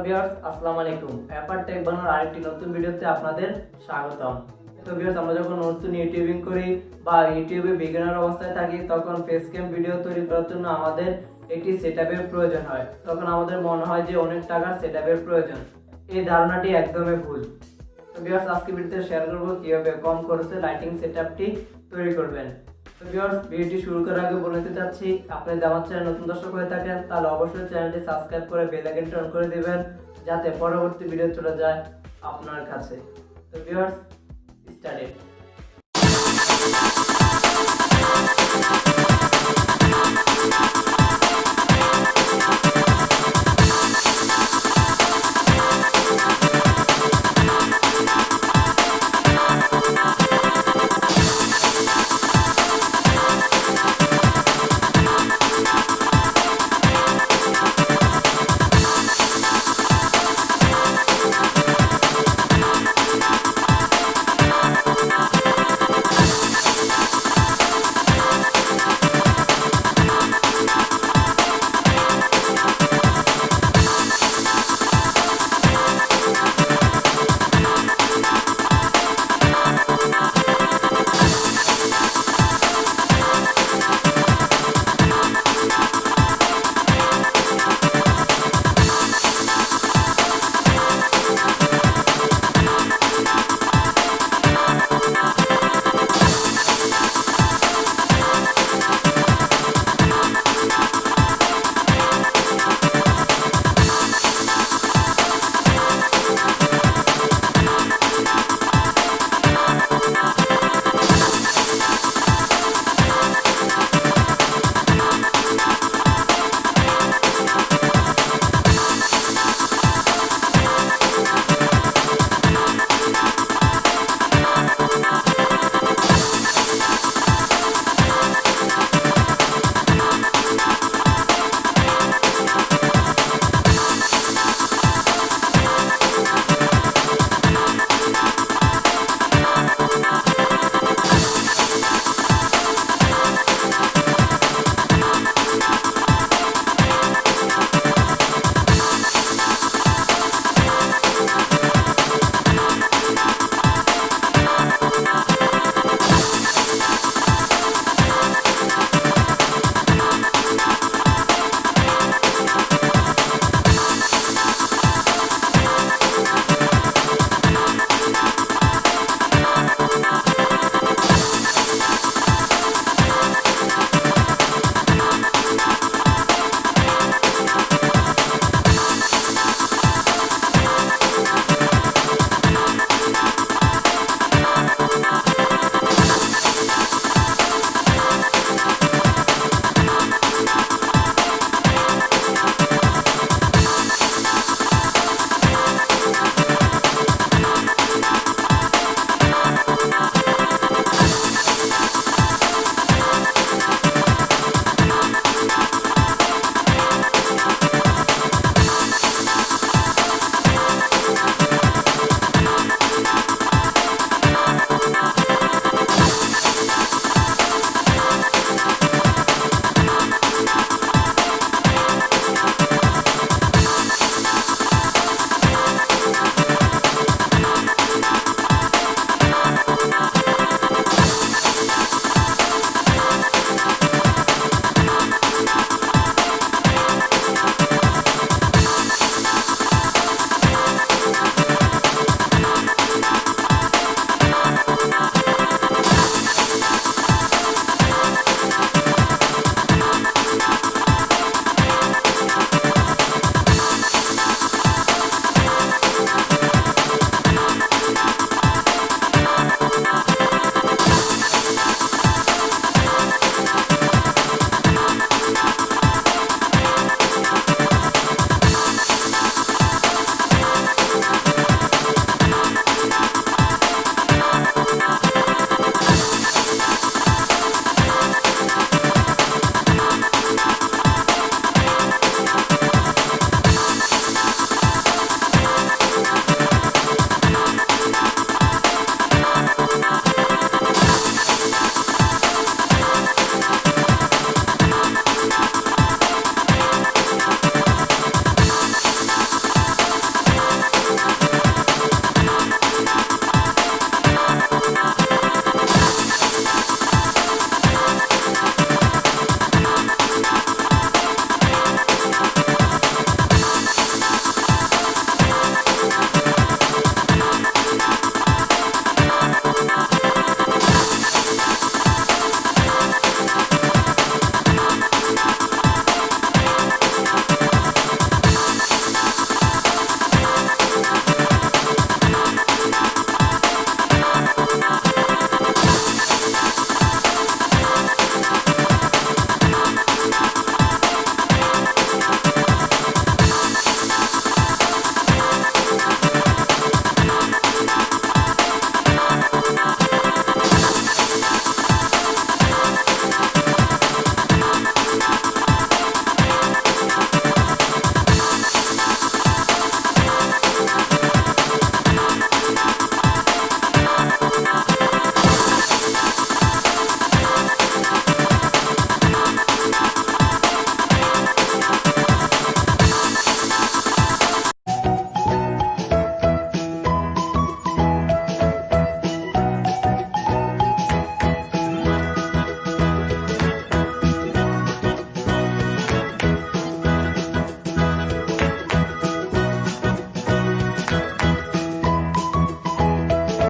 ভিউয়ার্স আসসালামু আলাইকুম। টেক বাংলার আরেকটি নতুন ভিডিওতে আপনাদের স্বাগতম। তো ভিউয়ার্স, আমরা যখন নতুন ইউটিউবিং করি বা ইউটিউবে বিগিনার অবস্থায় থাকি, তখন ফেস ক্যাম ভিডিও তৈরি করার জন্য আমাদের একটি সেটআপের প্রয়োজন হয়। তখন আমাদের মনে হয় যে অনেক টাকার সেটআপের প্রয়োজন। এই ধারণাটি একদমই ভুল। তো ভিউয়ার্স, আজকে ভিডিওতে শেয়ার করব কিভাবে কম খরচে লাইটিং সেটআপটি তৈরি করবেন। তো ভিউয়ার্স, ভিডিওটি শুরু করার আগে বলে দিতে চাচ্ছি, আপনি যদি আমার চ্যানেল নতুন দর্শক হয়ে থাকেন তাহলে অবশ্যই চ্যানেলটি সাবস্ক্রাইব করে বেল আইকনটি অন করে দিবেন, যাতে পরবর্তী ভিডিও চলে যায় আপনার কাছে। তো ভিউয়ার্স, স্টার্টেড।